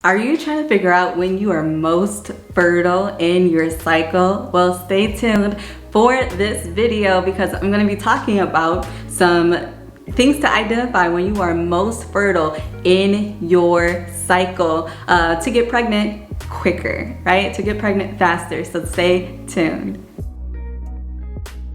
Are you trying to figure out when you are most fertile in your cycle? Well, stay tuned for this video because I'm going to be talking about some things to identify when you are most fertile in your cycle to get pregnant quicker, right? To get pregnant faster. So stay tuned.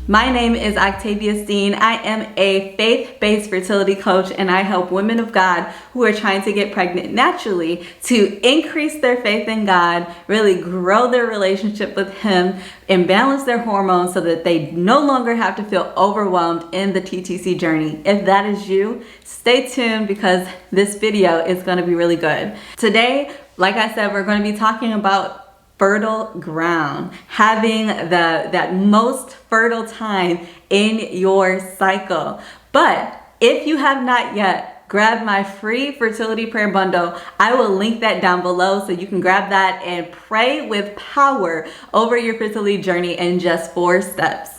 My name is Octavia Steen. I am a faith-based fertility coach, and I help women of God who are trying to get pregnant naturally to increase their faith in God, really grow their relationship with Him, and balance their hormones so that they no longer have to feel overwhelmed in the TTC journey. If that is you, stay tuned because this video is going to be really good. Today, like I said, we're going to be talking about fertile ground, having that most fertile time in your cycle. But if you have not yet grabbed my free fertility prayer bundle, I will link that down below so you can grab that and pray with power over your fertility journey in just 4 steps.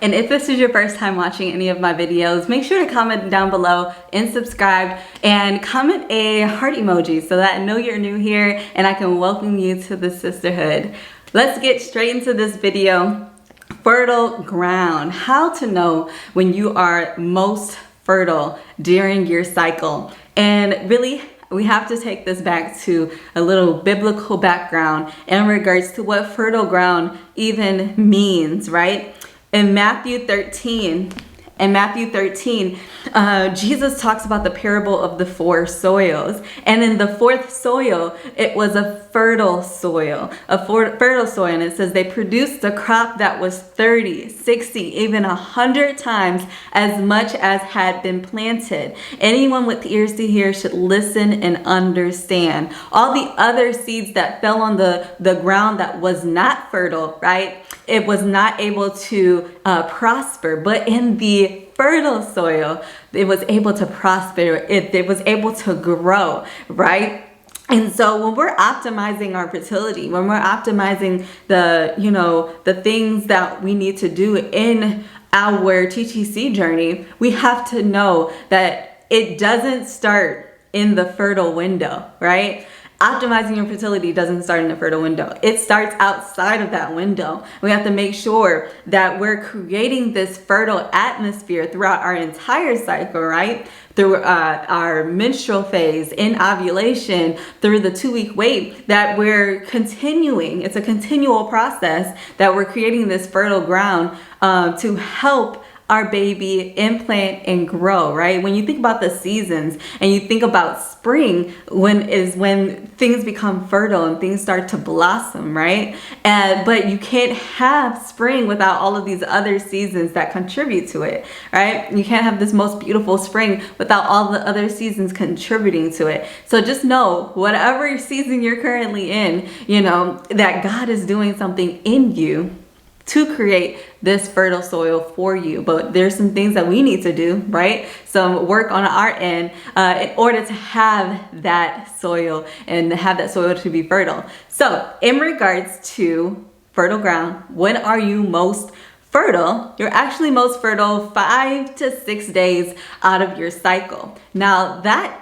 And if this is your first time watching any of my videos, make sure to comment down below and subscribe and comment a heart emoji so that I know you're new here and I can welcome you to the sisterhood. Let's get straight into this video. Fertile ground. How to know when you are most fertile during your cycle. And really, we have to take this back to a little biblical background in regards to what fertile ground even means, right? In Matthew 13, Jesus talks about the parable of the 4 soils. And in the 4th soil, it was a fertile soil, and it says they produced a crop that was 30, 60, even 100 times as much as had been planted. Anyone with ears to hear should listen and understand. All the other seeds that fell on the ground that was not fertile, right? It was not able to prosper, but in the fertile soil, it was able to prosper. It was able to grow, right? And so when we're optimizing our fertility, when we're optimizing the things that we need to do in our TTC journey, we have to know that it doesn't start in the fertile window, right? Optimizing your fertility doesn't start in the fertile window. It starts outside of that window. We have to make sure that we're creating this fertile atmosphere throughout our entire cycle, right? Through our menstrual phase, in ovulation, through the 2-week wait, that we're continuing. It's a continual process that we're creating this fertile ground to help our baby implant and grow, right? When you think about the seasons and you think about spring, when things become fertile and things start to blossom, right? But you can't have spring without all of these other seasons that contribute to it, right? You can't have this most beautiful spring without all the other seasons contributing to it. So just know, whatever season you're currently in, that God is doing something in you to create this fertile soil for you. But there's some things that we need to do, right? Some work on our end in order to have that soil and have that soil to be fertile. So in regards to fertile ground, when are you most fertile? You're actually most fertile 5 to 6 days out of your cycle. Now that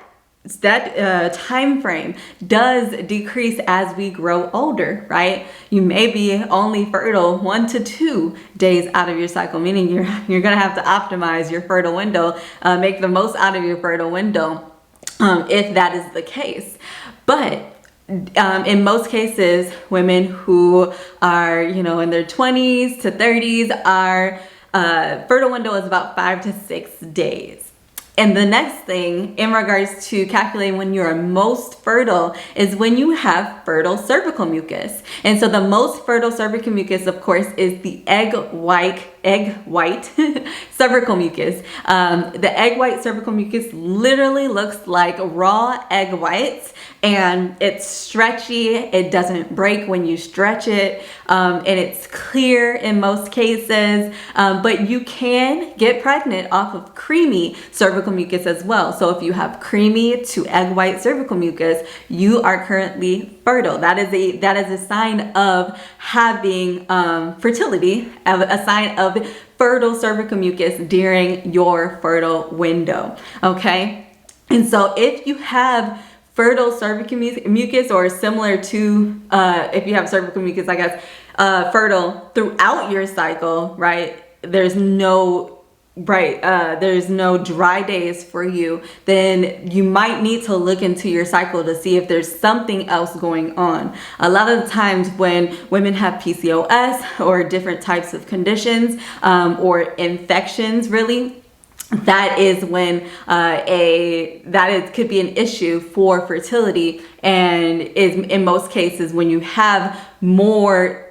time frame does decrease as we grow older, right? You may be only fertile 1 to 2 days out of your cycle, meaning you're gonna have to optimize your fertile window, make the most out of your fertile window, if that is the case. But in most cases, women who are in their 20s to 30s, our fertile window is about 5 to 6 days. And the next thing in regards to calculating when you're most fertile is when you have fertile cervical mucus. And so the most fertile cervical mucus, of course, is the egg white cervical mucus. The egg white cervical mucus literally looks like raw egg whites, and it's stretchy. It doesn't break when you stretch it, and it's clear in most cases. But you can get pregnant off of creamy cervical mucus as well. So if you have creamy to egg white cervical mucus, you are currently fertile. That is a sign of having fertility, a sign of fertile cervical mucus during your fertile window. Okay, and so if you have fertile cervical mucus, or similar to if you have cervical mucus, I guess, fertile throughout your cycle, right? There's no dry days for you, then you might need to look into your cycle to see if there's something else going on. A lot of the times when women have PCOS or different types of conditions or infections, really, that is when could be an issue for fertility, and is in most cases when you have more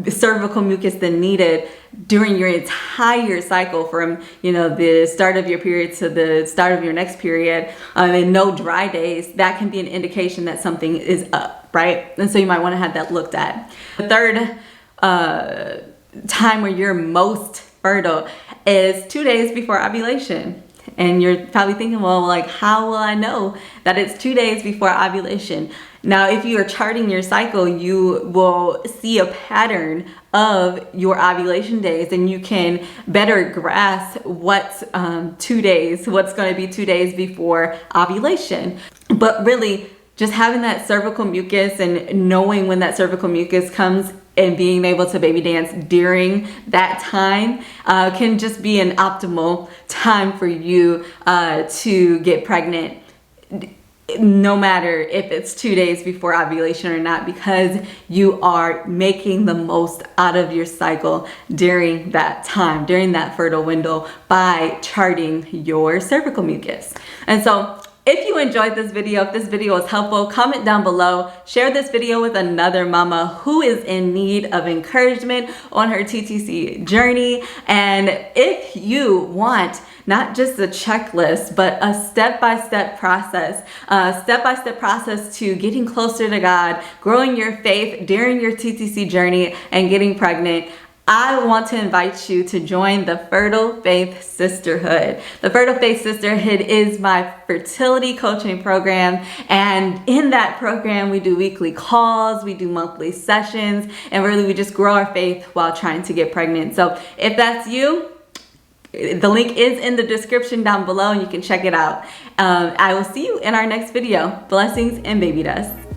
cervical mucus than needed during your entire cycle, from the start of your period to the start of your next period, and no dry days. That can be an indication that something is up, right? And so you might want to have that looked at. The third time where you're most fertile is 2 days before ovulation. And you're probably thinking, well, like, how will I know that it's 2 days before ovulation? Now, if you are charting your cycle, you will see a pattern of your ovulation days, and you can better grasp what's going to be 2 days before ovulation. But really, just having that cervical mucus and knowing when that cervical mucus comes and being able to baby dance during that time can just be an optimal time for you to get pregnant, no matter if it's 2 days before ovulation or not, because you are making the most out of your cycle during that time, during that fertile window, by charting your cervical mucus. And so if you enjoyed this video, if this video was helpful, comment down below. Share this video with another mama who is in need of encouragement on her TTC journey. And if you want not just a checklist, but a step-by-step process to getting closer to God, growing your faith during your TTC journey, and getting pregnant, I want to invite you to join the Fertile Faith Sisterhood. The Fertile Faith Sisterhood is my fertility coaching program, and in that program we do weekly calls, we do monthly sessions, and really we just grow our faith while trying to get pregnant. So if that's you, the link is in the description down below and you can check it out. I will see you in our next video. Blessings and baby dust.